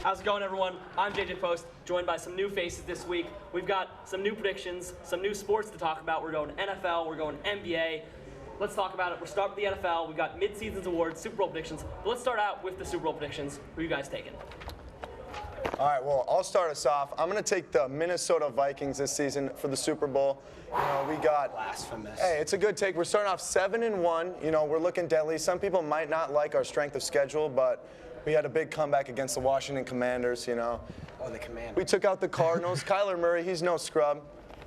How's it going, everyone? I'm JJ Post, joined by some new faces this week. We've got some new predictions, some new sports to talk about. We're going NFL, we're going NBA. Let's talk about it. We'll start with the NFL. We've got mid-seasons awards, Super Bowl predictions. But let's start out with the Super Bowl predictions. Who are you guys taking? All right, well, I'll start us off. I'm going to take the Minnesota Vikings this season for the Super Bowl. We got blasphemous. Hey, it's a good take. We're starting off 7-1. We're looking deadly. Some people might not like our strength of schedule, but we had a big comeback against the Washington Commanders, Oh, the Commanders. We took out the Cardinals. Kyler Murray, he's no scrub.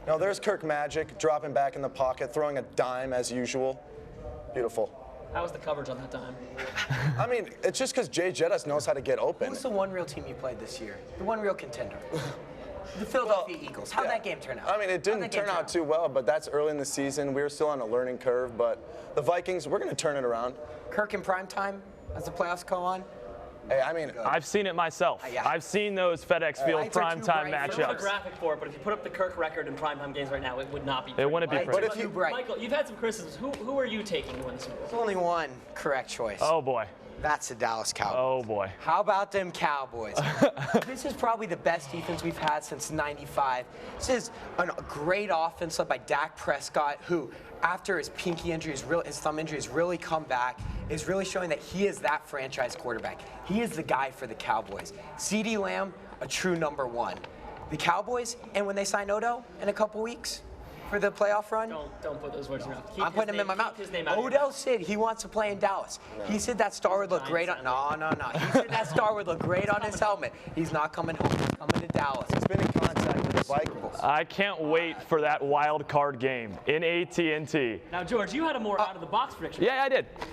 Now, there's Kirk Magic dropping back in the pocket, throwing a dime as usual. Beautiful. How was the coverage on that dime? I mean, it's just because Jay Jettis knows how to get open. Who's the one real team you played this year? The one real contender? The Philadelphia Eagles. How'd that game turn out? I mean, it didn't turn out too well, but that's early in the season. We were still on a learning curve, but the Vikings, we're going to turn it around. Kirk in prime time as the playoffs go on? Hey, I mean, I've seen it myself. Yeah. I've seen those FedEx Field primetime There's a matchups. graphic for it, but if you put up the Kirk record in primetime games right now, it would not be. It wouldn't be But pretty. if you, Michael, you've had some criticisms. Who are you taking to win the Super Bowl? There's only one correct choice. Oh boy. That's the Dallas Cowboys. Oh boy. How about them Cowboys? This is probably the best defense we've had since '95. This is a great offense led by Dak Prescott, who, after his pinky injury, his thumb injury, has really come back, is really showing that he is that franchise quarterback. He is the guy for the Cowboys. CeeDee Lamb, a true number one. The Cowboys, and when they sign Odo in a couple weeks for the playoff run, Don't put those words in your mouth. I'm putting him in my mouth. His name out Odell said he wants to play in Dallas. He said that star would look great on. No. He said that star would look great on his helmet. He's not coming home. He's coming to Dallas. he's been in contact with the Vikings. I can't wait for that wild card game in AT&T. Now, George, you had a more out-of-the-box prediction. Yeah,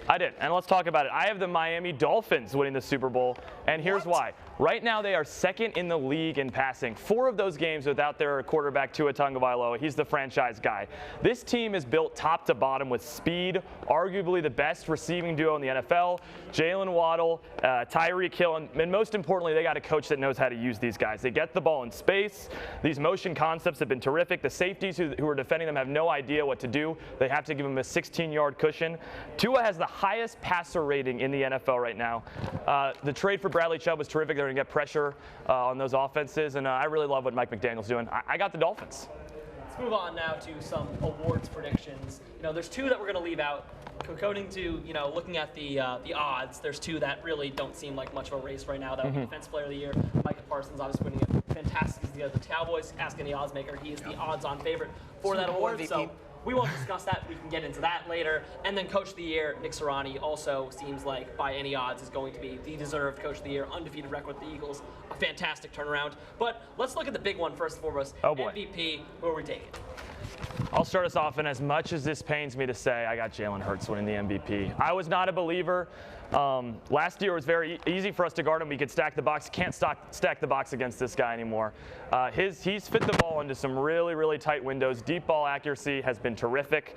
I did. And let's talk about it. I have the Miami Dolphins winning the Super Bowl, and here's why. Right now, they are second in the league in passing. 4 of those games without their quarterback, Tua Tagovailoa. He's the franchise guy. This team is built top to bottom with speed, arguably the best receiving duo in the NFL. Jalen Waddle, Tyreek Hill, and most importantly, they got a coach that knows how to use these guys. They get the ball in space. These motion concepts have been terrific. The safeties who are defending them have no idea what to do. They have to give them a 16-yard cushion. Tua has the highest passer rating in the NFL right now. The trade for Bradley Chubb was terrific. They're going to get pressure on those offenses, and I really love what Mike McDaniel's doing. I got the Dolphins. Let's move on now to some awards predictions. There's 2 that we're going to leave out. According to, looking at the odds, there's 2 that really don't seem like much of a race right now. That would be Defense Player of the Year. Micah Parsons obviously winning it. Fantastic season together. The Cowboys, asking the odds maker. He is the odds-on favorite for that award. MVP. So we won't discuss that. We can get into that later. And then Coach of the Year, Nick Sirianni, also seems like by any odds is going to be the deserved Coach of the Year. Undefeated record with the Eagles. A fantastic turnaround. But let's look at the big one first and foremost. Oh boy. MVP. Who are we taking? I'll start us off, and as much as this pains me to say, I got Jalen Hurts winning the MVP. I was not a believer. Last year was very easy for us to guard him. We could stack the box. Can't stack the box against this guy anymore. He's fit the ball into some really, really tight windows. Deep ball accuracy has been terrific.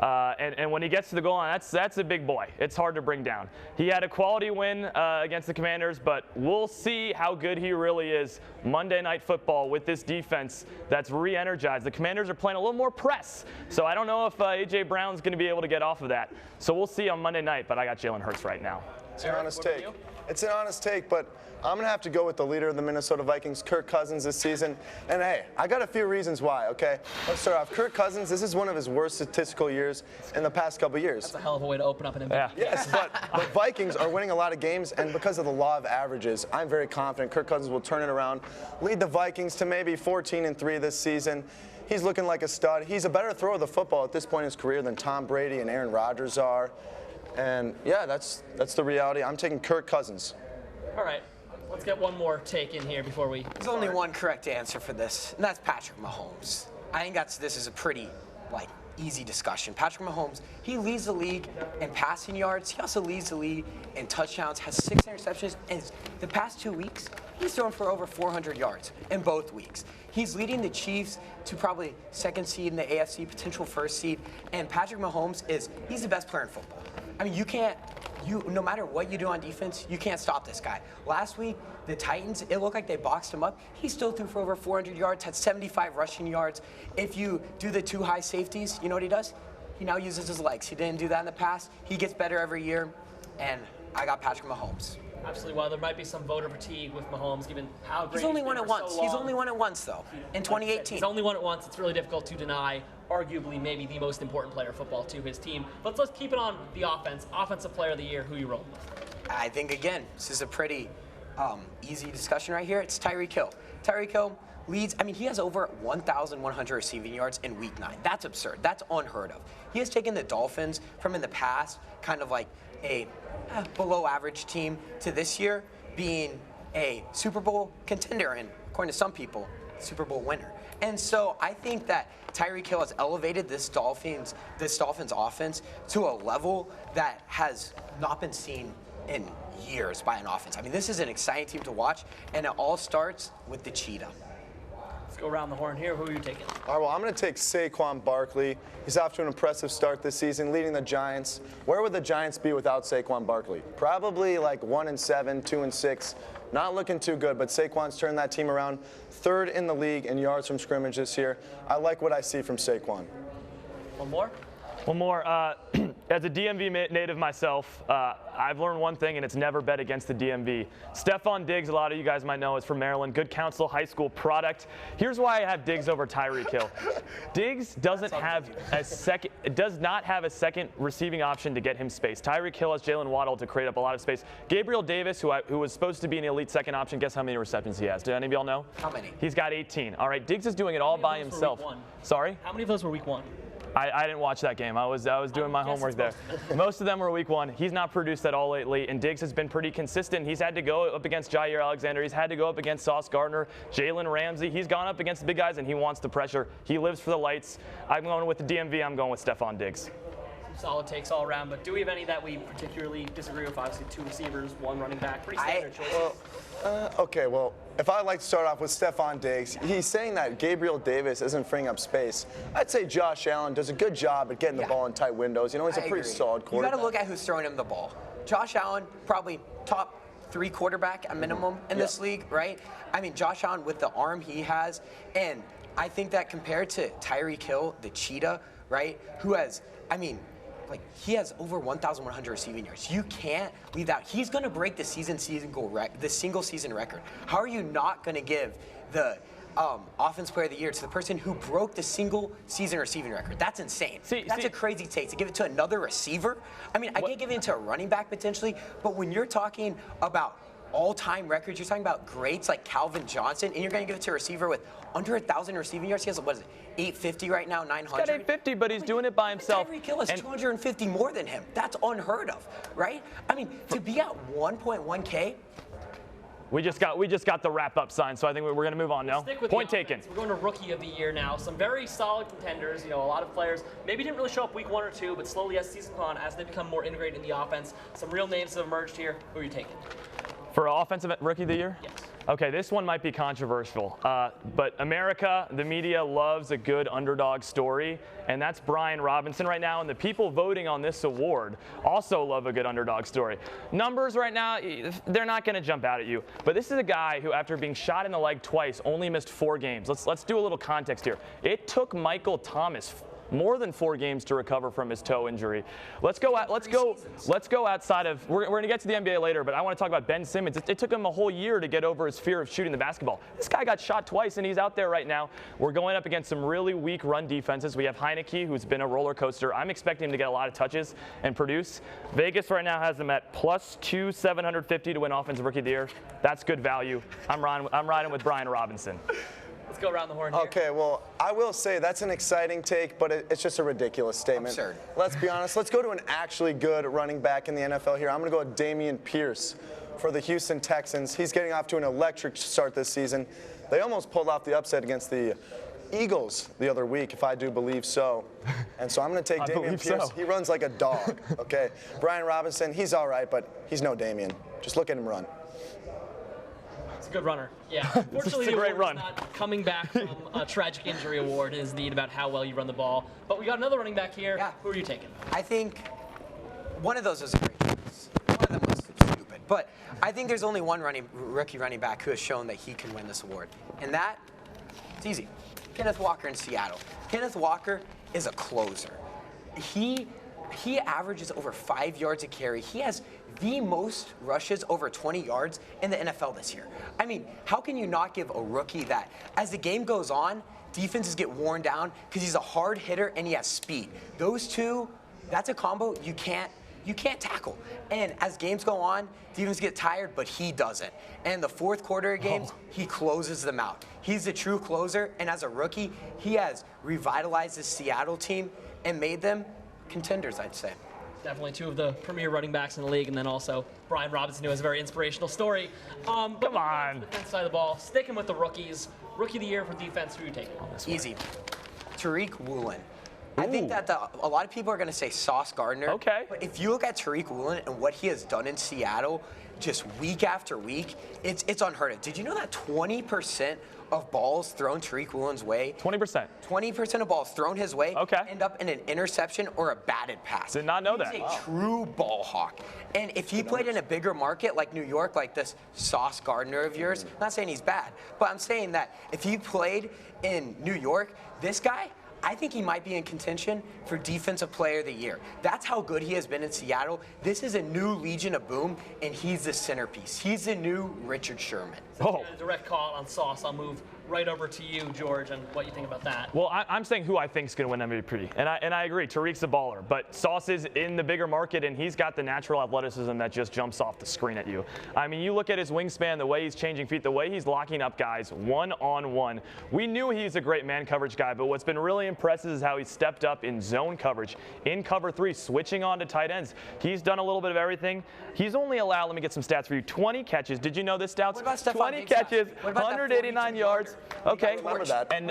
And when he gets to the goal line, that's a big boy. It's hard to bring down. He had a quality win against the Commanders, but we'll see how good he really is Monday Night Football with this defense that's re-energized. The Commanders are playing a little more press, so I don't know if A.J. Brown's going to be able to get off of that. So we'll see on Monday night, but I got Jalen Hurts right now. It's an honest take. It's an honest take, but I'm going to have to go with the leader of the Minnesota Vikings, Kirk Cousins, this season. And hey, I got a few reasons why, okay? Let's start off. Kirk Cousins, this is one of his worst statistical years in the past couple years. That's a hell of a way to open up an MVP. Yeah. Yes, but the Vikings are winning a lot of games, and because of the law of averages, I'm very confident Kirk Cousins will turn it around, lead the Vikings to maybe 14-3 this season. He's looking like a stud. He's a better thrower of the football at this point in his career than Tom Brady and Aaron Rodgers are. And yeah, that's the reality. I'm taking Kirk Cousins. All right. Let's get one more take in here before we There's only one correct answer for this, and that's Patrick Mahomes. I think this is a pretty, easy discussion. Patrick Mahomes, he leads the league in passing yards. He also leads the league in touchdowns, has 6 interceptions, and the past 2 weeks, he's thrown for over 400 yards in both weeks. He's leading the Chiefs to probably 2nd seed in the AFC, potential 1st seed, and Patrick Mahomes he's the best player in football. I mean, no matter what you do on defense, you can't stop this guy. Last week, the Titans, it looked like they boxed him up. He still threw for over 400 yards, had 75 rushing yards. If you do the 2 high safeties, you know what he does? He now uses his legs. He didn't do that in the past. He gets better every year, and I got Patrick Mahomes. Absolutely. While there might be some voter fatigue with Mahomes, given how great He's only won been it for so once. long. He's only won it once, though, in 2018. He's only won it once. It's really difficult to deny arguably maybe the most important player of football to his team. But let's keep it on the offense. Offensive Player of the Year, who you rolling with? I think, again, this is a pretty easy discussion right here. It's Tyreek Hill. Tyreek Hill leads, I mean, he has over 1,100 receiving yards in Week 9. That's absurd. That's unheard of. He has taken the Dolphins from in the past kind of like a below average team to this year being a Super Bowl contender and, according to some people, Super Bowl winner. And so I think that Tyreek Hill has elevated this Dolphins offense to a level that has not been seen in years by an offense. I mean, this is an exciting team to watch, and it all starts with the cheetah. Let's go around the horn here. Who are you taking? All right, well, I'm going to take Saquon Barkley. He's off to an impressive start this season, leading the Giants. Where would the Giants be without Saquon Barkley? Probably like 1-7, 2-6. Not looking too good, but Saquon's turned that team around. 3rd in the league in yards from scrimmage this year. I like what I see from Saquon. One more? One more. As a DMV native myself, I've learned one thing, and it's never bet against the DMV. Stephon Diggs, a lot of you guys might know, is from Maryland. Good Counsel High School product. Here's why I have Diggs over Tyreek Hill. Diggs does not have a second receiving option to get him space. Tyreek Hill has Jalen Waddle to create up a lot of space. Gabriel Davis, who was supposed to be an elite second option, guess how many receptions he has? Do any of y'all know? How many? He's got 18. All right, Diggs is doing it all by himself. Sorry? How many of those were Week 1? I didn't watch that game. I was doing my homework there. Most of them were Week 1. He's not produced at all lately, and Diggs has been pretty consistent. He's had to go up against Jair Alexander. He's had to go up against Sauce Gardner, Jalen Ramsey. He's gone up against the big guys, and he wants the pressure. He lives for the lights. I'm going with the DMV. I'm going with Stephon Diggs. Solid takes all around, but do we have any that we particularly disagree with? Obviously, 2 receivers, 1 running back. Pretty standard choice. Okay, well, if I'd like to start off with Stephon Diggs, he's saying that Gabriel Davis isn't freeing up space. I'd say Josh Allen does a good job at getting the ball in tight windows. You know, he's a pretty solid quarterback. You got to look at who's throwing him the ball. Josh Allen, probably top 3 quarterback at minimum in this league, right? I mean, Josh Allen with the arm he has, and I think that compared to Tyreek Hill, the cheetah, right, who has, I mean, like, he has over 1,100 receiving yards. You can't leave that. He's going to break the single season record. How are you not going to give the Offense Player of the Year to the person who broke the single season receiving record? That's insane. That's a crazy take to give it to another receiver. I mean, I get given it to a running back potentially, but when you're talking about all-time records, you're talking about greats like Calvin Johnson, and you're going to give it to a receiver with under 1,000 receiving yards. He has, what is it, 850 right now, 900? He's got 850, but he's doing it by himself. Tyreek Hill has 250 more than him. That's unheard of, right? I mean, to be at 1.1K. We just got the wrap-up sign, so I think we're going to move on now. Point taken. We're going to Rookie of the Year now. Some very solid contenders. You know, a lot of players maybe didn't really show up Week 1 or 2, but slowly as the season gone, as they become more integrated in the offense, some real names have emerged here. Who are you taking? For Offensive Rookie of the Year? Yes. Okay, this one might be controversial, but America, the media, loves a good underdog story, and that's Brian Robinson right now, and the people voting on this award also love a good underdog story. Numbers right now, they're not going to jump out at you, but this is a guy who, after being shot in the leg twice, only missed 4 games. Let's do a little context here. It took Michael Thomas more than 4 games to recover from his toe injury. Let's go outside of. We're going to get to the NBA later, but I want to talk about Ben Simmons. It took him a whole year to get over his fear of shooting the basketball. This guy got shot twice, and he's out there right now. We're going up against some really weak run defenses. We have Heineke, who's been a roller coaster. I'm expecting him to get a lot of touches and produce. Vegas right now has him at +2 750 to win Offensive Rookie of the Year. That's good value. I'm riding with Brian Robinson. Let's go around the horn here. Okay, well, I will say that's an exciting take, but it's just a ridiculous statement. Absurd. Let's be honest. Let's go to an actually good running back in the NFL here. I'm going to go with Dameon Pierce for the Houston Texans. He's getting off to an electric start this season. They almost pulled off the upset against the Eagles the other week, if I do believe so. And so I'm going to take Dameon Pierce. He runs like a dog, okay? Brian Robinson, he's all right, but he's no Dameon. Just look at him run. It's a good runner. Yeah. It's a great run. Not coming back from a tragic injury award is indeed about how well you run the ball. But we got another running back here. Yeah. Who are you taking? I think one of those was a great choice. One of them was stupid. But I think there's only one rookie running back who has shown that he can win this award. And that, it's easy. Kenneth Walker in Seattle. Kenneth Walker is a closer. He averages over 5 yards a carry. He has the most rushes over 20 yards in the NFL this year. I mean, how can you not give a rookie that? As the game goes on, defenses get worn down because he's a hard hitter and he has speed. Those two, that's a combo you can't tackle. And as games go on, defense get tired, but he doesn't. And in the fourth quarter of games, he closes them out. He's a true closer, and as a rookie, he has revitalized the Seattle team and made them contenders, I'd say. Definitely two of the premier running backs in the league, and then also Brian Robinson, who has a very inspirational story. Come on. The defense side of the ball, sticking with the rookies. Rookie of the year for defense, who are you taking on this one? Easy. Tariq Woolen. I think that a lot of people are going to say Sauce Gardner. Okay. But if you look at Tariq Woolen and what he has done in Seattle, just week after week, it's unheard of. Did you know that 20% of balls thrown Tariq Woolen's way? 20%. 20% of balls thrown his way end up in an interception or a batted pass. Did not know that. He's a true ball hawk. And if he played in a bigger market like New York, like this Sauce Gardner of yours, I'm not saying he's bad, but I'm saying that if he played in New York, this guy, I think he might be in contention for Defensive Player of the Year. That's how good he has been in Seattle. This is a new Legion of Boom, and he's the centerpiece. He's the new Richard Sherman. A direct call on Sauce. I'll move right over to you, George, and what you think about that. Well, I'm saying who I think is going to win MVP, and I agree. Tariq's a baller, but Sauce is in the bigger market, and he's got the natural athleticism that just jumps off the screen at you. I mean, you look at his wingspan, the way he's changing feet, the way he's locking up guys one-on-one. We knew he's a great man coverage guy, but what's been really impressive is how he stepped up in zone coverage, in cover 3, switching on to tight ends. He's done a little bit of everything. He's only allowed, let me get some stats for you, 20 catches. Did you know this, Stouts? 20 catches, 189 yards. Okay. Remember that. And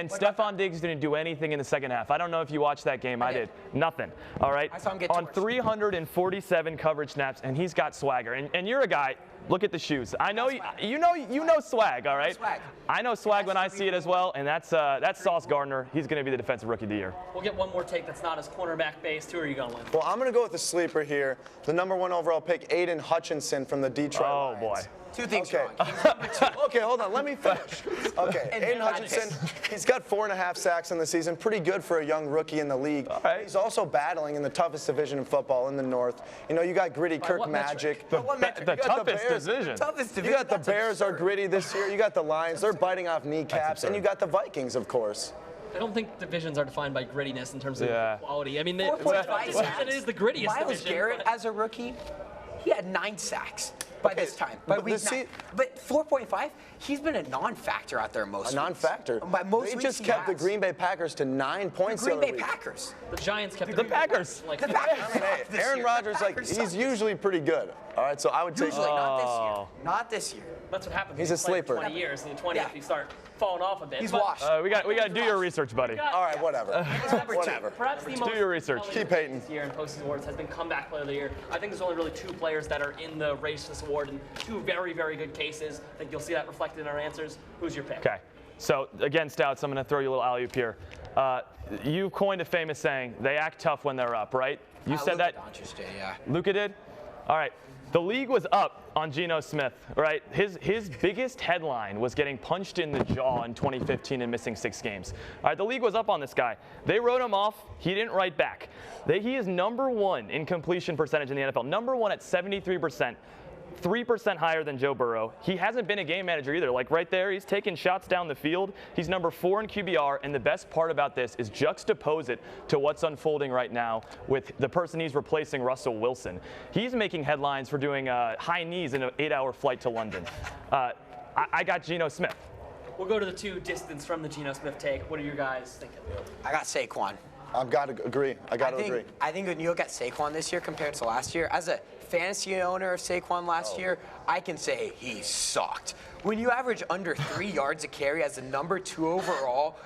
Stephon Diggs didn't do anything in the second half. I don't know if you watched that game. I did. Nothing. All right. I saw him get on torched. 347 coverage snaps, and he's got swagger. And you're a guy. Look at the shoes. I know you know swag. All right. Swag. I know swag when I see it as well, and that's Sauce Gardner. He's going to be the defensive rookie of the year. We'll get one more take that's not as cornerback based. Who are you going with? Well, I'm going to go with the sleeper here. The #1 overall pick, Aiden Hutchinson from the Detroit Lions. Boy. Two things wrong. Okay, hold on. Let me finish. Okay, Aiden Hutchinson, he's got 4.5 sacks in the season. Pretty good for a young rookie in the league. All right. He's also battling in the toughest division in football in the North. You know, you got gritty Kirk what Magic. The toughest division. You got the Bears are gritty this year. You got the Lions. They're biting off kneecaps. And you got the Vikings, of course. I don't think divisions are defined by grittiness in terms of quality. I mean, it is the grittiest Myles division. Garrett, as a rookie, he had 9 sacks by this time. But 4.5, he's been a non-factor out there most A non-factor. By most They weeks just he kept the has. Green Bay Packers to 9 points. Green the other Bay week. Packers. The Giants kept The Packers. Like, The Packers. I mean, hey, this Aaron year. Rodgers, The like, Packers he's suck. usually pretty good. All right, so I would take. Usually, not this year. Not this year. That's what happens. He's when a you play for sleeper. 20 years, and in 20 Yeah. if you start falling off a bit. He's But washed. We got to do your research, buddy. All right, whatever. number 2. Whatever. Perhaps the most your research. compelling Keep hating. this year in postseason awards has been comeback player of the year. I think there's only really 2 players that are in the race for this award, and 2 very, very good cases. I think you'll see that reflected in our answers. Who's your pick? Okay. So again, Stouts, I'm going to throw you a little alley-oop here. You coined a famous saying, they act tough when they're up, right? You said Luka that. Doncic did, yeah. Luka did? All right. The league was up on Geno Smith, right? His biggest headline was getting punched in the jaw in 2015 and missing 6 games. All right, the league was up on this guy. They wrote him off. He didn't write back. He is #1 in completion percentage in the NFL. #1 at 73%. 3% higher than Joe Burrow. He hasn't been a game manager either. Like right there, he's taking shots down the field. He's #4 in QBR, and the best part about this is juxtapose it to what's unfolding right now with the person he's replacing, Russell Wilson. He's making headlines for doing high knees in an 8-hour flight to London. I got Geno Smith. We'll go to the 2 distance from the Geno Smith take. What are you guys thinking? I got Saquon. I've got to agree. I agree. I think when you look at Saquon this year compared to last year, as a fantasy owner of Saquon last year, I can say he sucked. When you average under 3 yards a carry as a #2 overall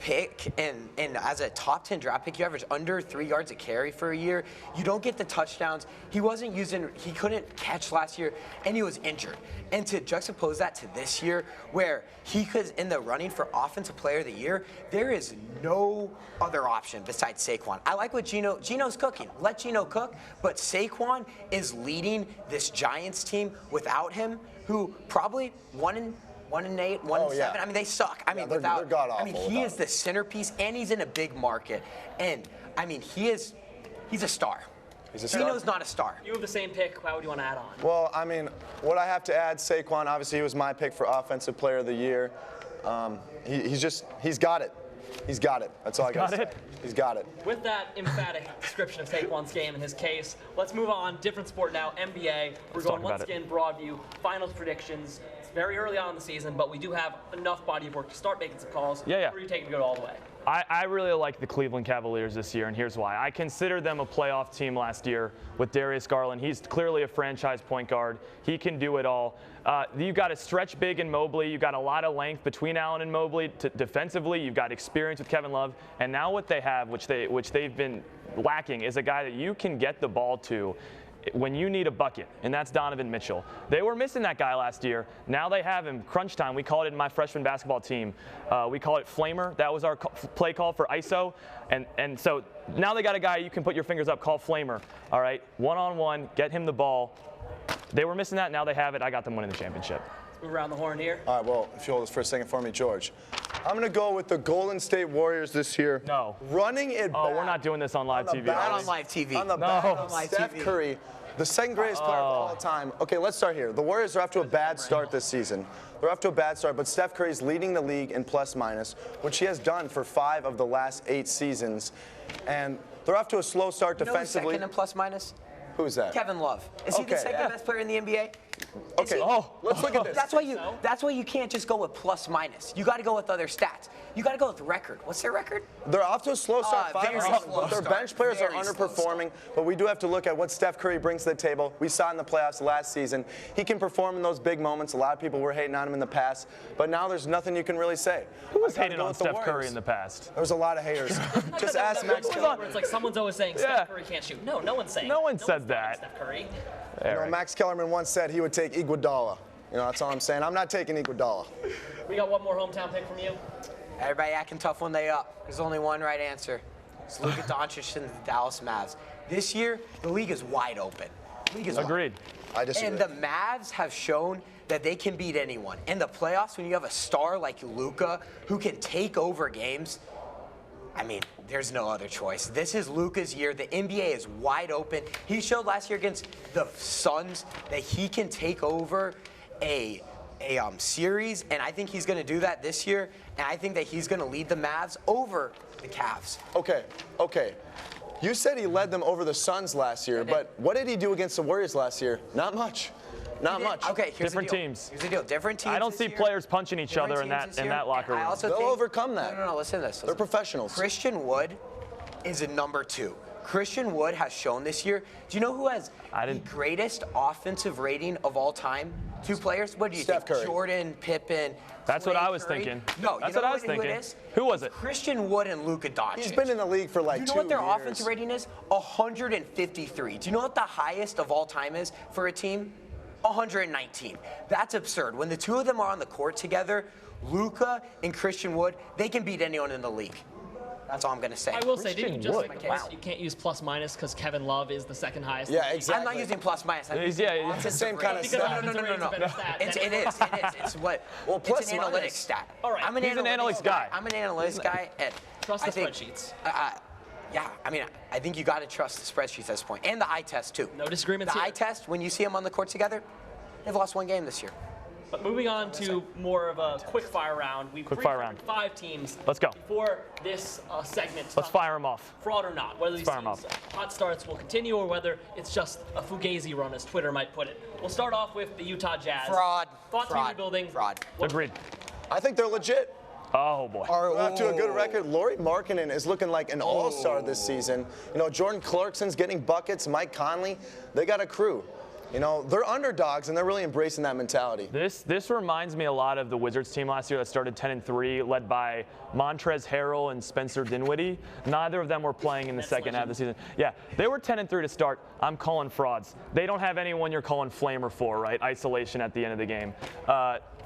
pick, and as a top 10 draft pick, you average under 3 yards a carry for a year. You don't get the touchdowns. He couldn't catch last year, and he was injured. And to juxtapose that to this year, where he was in the running for Offensive Player of the Year, there is no other option besides Saquon. I like what Geno's cooking. Let Geno cook, but Saquon is leading this Giants team without him, who probably 1-8, 1-7. I mean, they suck. I mean, they're god-awful I mean, he is the centerpiece, and he's in a big market. And I mean, he's a star. He's a star. Gino's not a star. You have the same pick. How would you want to add on? Well, I mean, what I have to add, Saquon, obviously he was my pick for Offensive Player of the Year. He's got it. He's got it. That's all I got to say. He's got it. With that emphatic description of Saquon's game and his case, let's move on. Different sport now, NBA. We're going once again Broadview, finals predictions. It's very early on in the season, but we do have enough body of work to start making some calls. Yeah. Who are you taking to go all the way? I really like the Cleveland Cavaliers this year, and here's why. I considered them a playoff team last year with Darius Garland. He's clearly a franchise point guard. He can do it all. You've got a stretch big in Mobley. You've got a lot of length between Allen and Mobley. Defensively, you've got experience with Kevin Love. And now what they have, which they've been lacking, is a guy that you can get the ball to when you need a bucket, and that's Donovan Mitchell. They were missing that guy last year. Now they have him. Crunch time. We called it in my freshman basketball team. We call it Flamer. That was our play call for ISO. And so now they got a guy you can put your fingers up, call Flamer. All right, one-on-one, get him the ball. They were missing that. Now they have it. I got them winning the championship. Let's move around the horn here. All right, well, if you hold this for a second for me, George. I'm going to go with the Golden State Warriors this year. No. Running it back. Oh, we're not doing this on live TV. Not on live TV. On the back of Steph Curry, the second greatest player of all time. Okay, let's start here. The Warriors are off to a bad start this season. They're off to a bad start, but Steph Curry's leading the league in plus-minus, which he has done for 5 of the last 8 seasons. And they're off to a slow start defensively. Second in plus-minus? Who's that? Kevin Love. Is he the second best player in the NBA? Okay, let's look at this. That's why you can't just go with plus minus. You got to go with other stats. You got to go with record. What's their record? They're off to a slow start. Very slow their start. bench players Very are slow underperforming, but we do have to look at what Steph Curry brings to the table. We saw in the playoffs last season. He can perform in those big moments. A lot of people were hating on him in the past, but now there's nothing you can really say. Who was hating on Steph Curry in the past? There was a lot of haters. Just ask Max Kellerman. It's like someone's always saying Steph Curry can't shoot. No, no one's saying. No one said that. Steph Curry. You know, Max Kellerman once said he would take Iguodala. You know, that's all I'm saying. I'm not taking Iguodala. We got one more hometown pick from you. Everybody acting tough when they up. There's only one right answer. It's Luka Doncic and the Dallas Mavs. This year, the league is wide open. Agreed. I disagree. And the Mavs have shown that they can beat anyone. In the playoffs, when you have a star like Luka who can take over games, I mean, there's no other choice. This is Luka's year. The NBA is wide open. He showed last year against the Suns that he can take over a series, and I think he's going to do that this year, and I think that he's going to lead the Mavs over the Cavs. Okay. You said he led them over the Suns last year, but what did he do against the Warriors last year? Not much. Not much. Okay, here's Different the deal. teams. Here's the deal. Different teams. I don't see players punching each other in that locker room. They'll overcome that. No, listen to this. They're professionals. Christian Wood is a number 2. Christian Wood has shown this year. Do you know who has the greatest offensive rating of all time? 2 players? What do you Steph think? Curry. Jordan, Pippen. That's Clay what I was Curry? thinking. No, that's you know what I was thinking. Who it is? Who was it? Christian Wood and Luka Doncic. He's been in the league for like 2 years. Do you know what their offensive rating is? 153. Do you know what the highest of all time is for a team? 119. That's absurd. When the 2 of them are on the court together, Luka and Christian Wood, they can beat anyone in the league. That's all I'm going to say. I will say, didn't you just Wood. Wow. you can't use plus minus because Kevin Love is the second highest. Yeah, exactly. I'm not using plus minus. It's the same kind of stat. No. It is. It's what? Well, plus it's an minus. analytics stat. All right. He's an analytics guy. I'm an analytics guy, and Trust I the think, spreadsheets. Yeah, I mean, I think you got to trust the spreadsheets at this point, and the eye test too. No disagreements The here. eye test, when you see them on the court together, they've lost 1 game this year. But moving on to more of a quick fire round. We've fire round. 5 teams. Let's go. Before this segment. Let's fire them off. Fraud or not. Whether these fire 'em teams, off. hot starts will continue or whether it's just a fugazi run, as Twitter might put it. We'll start off with the Utah Jazz. Fraud. Thought team rebuilding. Fraud. Agreed. I think they're legit. Oh, boy. We're off to a good record. Lauri Markkanen is looking like an all-star this season. You know, Jordan Clarkson's getting buckets. Mike Conley, they got a crew. You know, they're underdogs, and they're really embracing that mentality. This reminds me a lot of the Wizards team last year that started 10-3, led by Montrezl Harrell and Spencer Dinwiddie. Neither of them were playing in the second half of the season. Yeah, they were 10-3 to start. I'm calling frauds. They don't have anyone you're calling flamer for, right? Isolation at the end of the game.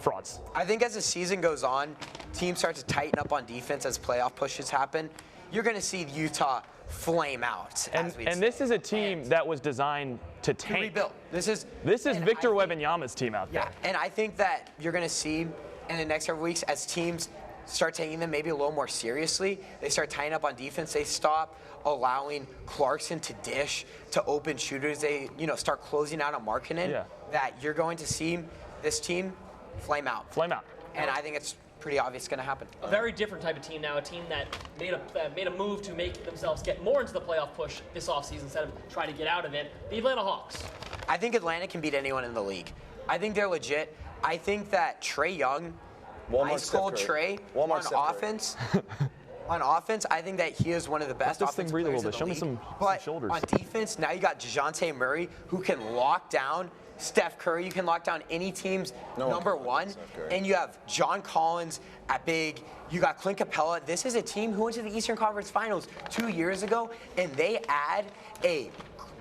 Frauds. I think as the season goes on, teams start to tighten up on defense as playoff pushes happen. You're going to see Utah flame out. And this is a team that was designed to tank. Rebuild. This is Victor Wembanyama's team out there. Yeah, and I think that you're going to see in the next several weeks as teams start taking them maybe a little more seriously. They start tying up on defense. They stop allowing Clarkson to dish to open shooters. They, start closing out on Markkanen. That you're going to see this team flame out. Flame out. And I think it's pretty obvious going to happen. A very different type of team now, a team that made a move to make themselves get more into the playoff push this offseason instead of trying to get out of it. The Atlanta Hawks. I think Atlanta can beat anyone in the league. I think they're legit. I think that Trae Young, ice cold Trae, on offense. On offense, I think that he is one of the best offensive players in the league. Show me some shoulders. On defense, now you got DeJounte Murray, who can lock down Steph Curry. You can lock down any team's number one. And you have John Collins at big. You got Clint Capella. This is a team who went to the Eastern Conference Finals 2 years ago, and they add a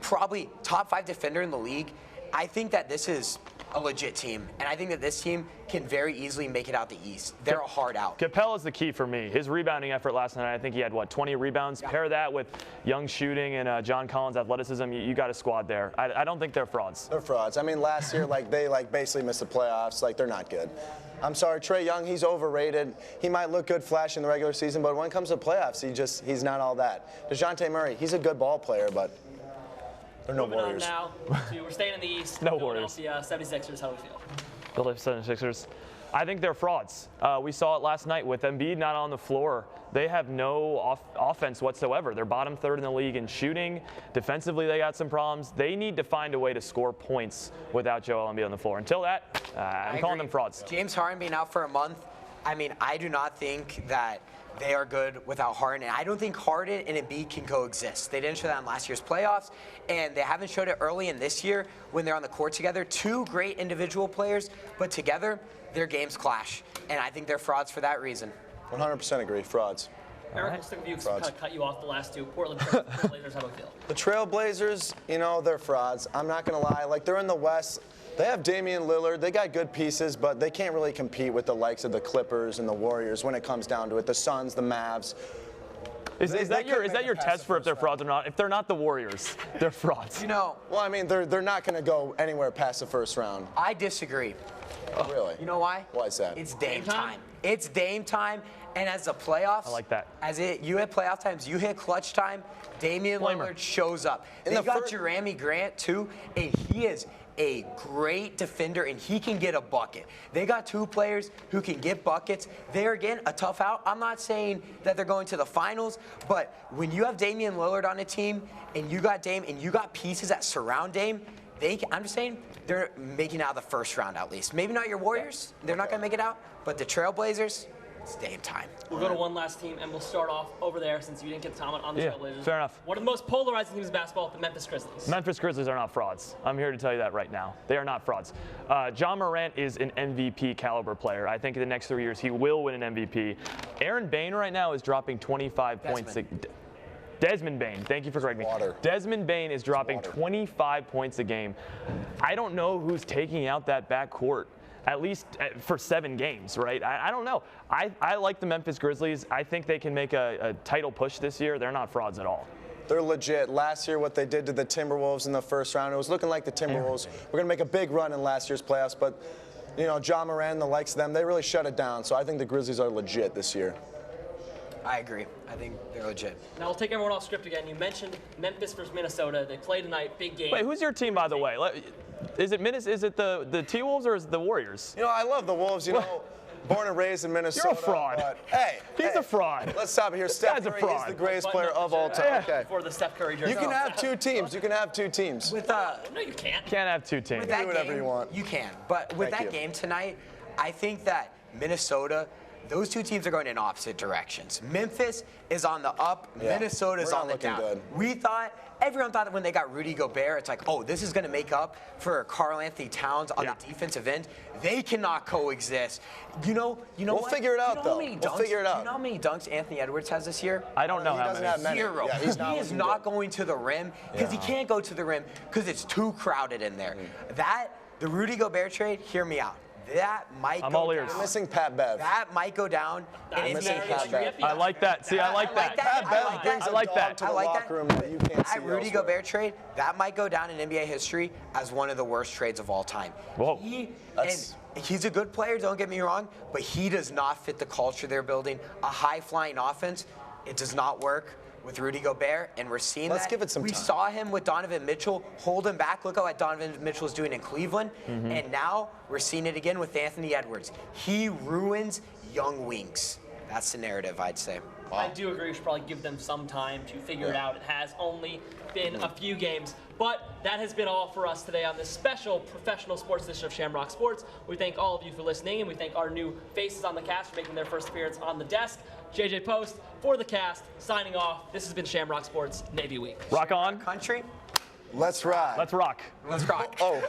probably top 5 defender in the league. I think that this is a legit team, and I think that this team can very easily make it out the East. They're a hard out. Capella's the key for me. His rebounding effort last night, I think he had, 20 rebounds? Yeah. Pair that with Young shooting and John Collins' athleticism, you got a squad there. I don't think they're frauds. They're frauds. I mean, last year, they basically missed the playoffs. They're not good. I'm sorry, Trae Young, he's overrated. He might look good flash in the regular season, but when it comes to playoffs, he's not all that. DeJounte Murray, he's a good ball player, but they're no Warriors. Moving on now, we're staying in the East. No Warriors. The 76ers, how do we feel? Philadelphia 76ers. I think they're frauds. We saw it last night with Embiid not on the floor. They have no offense whatsoever. They're bottom third in the league in shooting. Defensively, they got some problems. They need to find a way to score points without Joel Embiid on the floor. Until that, I'm calling them frauds. James Harden being out for a month, I do not think that they are good without Harden. And I don't think Harden and Embiid can coexist. They didn't show that in last year's playoffs, and they haven't showed it early in this year when they're on the court together. Two great individual players, but together, their games clash. And I think they're frauds for that reason. 100% agree, frauds. Eric, we'll stick with you because we kind of cut you off the last two. Portland Trailblazers, how do we feel? The Trailblazers, they're frauds. I'm not going to lie. They're in the West. They have Damian Lillard. They got good pieces, but they can't really compete with the likes of the Clippers and the Warriors when it comes down to it. The Suns, the Mavs. Is that your test for if they're frauds or not? If they're not the Warriors, they're frauds. Well, they're not going to go anywhere past the first round. I disagree. Oh, really? You know why? Why is that? It's Dame time. It's Dame time. And as the playoffs, I like that. You hit playoff times, you hit clutch time, Damian Lillard shows up. They got Jerami Grant too, and he is a great defender, and he can get a bucket. They got two players who can get buckets. They're, again, a tough out. I'm not saying that they're going to the finals, but when you have Damian Lillard on a team, and you got Dame, and you got pieces that surround Dame, I'm just saying they're making it out of the first round at least. Maybe not your Warriors. They're not going to make it out, but the Trailblazers, it's Dame time. We'll go to one last team, and we'll start off over there since you didn't get to comment on the Trailblazers. Fair enough. One of the most polarizing teams in basketball, the Memphis Grizzlies. Memphis Grizzlies are not frauds. I'm here to tell you that right now. They are not frauds. John Morant is an MVP caliber player. I think in the next 3 years he will win an MVP. Aaron Bain right now is dropping 25 points. Desmond Bain, thank you for correcting me. Desmond Bain is dropping 25 points a game. I don't know who's taking out that backcourt. At least for 7 games, right? I don't know. I like the Memphis Grizzlies. I think they can make a title push this year. They're not frauds at all. They're legit. Last year, what they did to the Timberwolves in the first round, it was looking like the Timberwolves were going to make a big run in last year's playoffs, but, John Moran and the likes of them, they really shut it down. So I think the Grizzlies are legit this year. I agree. I think they're legit. Now we'll take everyone off script again. You mentioned Memphis versus Minnesota. They play tonight, big game. Wait, who's your team, by the way? Is it the T-Wolves or is it the Warriors? I love the Wolves. Born and raised in Minnesota. You're a fraud. But, hey, he's a fraud. Let's stop it here. Steph Curry is the greatest player of all time. Okay. For the Steph Curry jersey. You can have 2 teams. You can have 2 teams. With no, you can't. Can't have 2 teams. Do whatever you want. You can. But with that game tonight, I think that Minnesota, those 2 teams are going in opposite directions. Memphis is on the up. Yeah. Minnesota's on the down. Good. Everyone thought that when they got Rudy Gobert, it's like, oh, this is going to make up for Karl Anthony Towns on the defensive end. They cannot coexist. We'll figure it out, though. We'll figure it out. You know how many dunks Anthony Edwards has this year? I don't know how many. He doesn't have many. 0. Yeah, he is not going to the rim because he can't go to the rim because it's too crowded in there. The Rudy Gobert trade, hear me out. that might I'm go all ears. down. You're missing Pat Bev. That might go down in missing NBA Pat history. Bev. I like that. See, I like that. Pat I Bev like brings that. a I like dog that. to the I like locker that. room that you can't see That Rudy elsewhere. Gobert trade, that might go down in NBA history as one of the worst trades of all time. Whoa. He's a good player, don't get me wrong, but he does not fit the culture they're building. A high-flying offense, it does not work with Rudy Gobert, and we're seeing Let's that. give it some we time. saw him with Donovan Mitchell hold him back. Look at what Donovan Mitchell is doing in Cleveland, and now we're seeing it again with Anthony Edwards. He ruins young wings. That's the narrative, I'd say. I do agree. We should probably give them some time to figure it out. It has only been a few games. But that has been all for us today on this special professional sports edition of Shamrock Sports. We thank all of you for listening, and we thank our new faces on the cast for making their first appearance on the desk. JJ Post for the cast, signing off. This has been Shamrock Sports Navy Week. Rock on. Country, Let's ride. Let's rock. let's rock. Oh.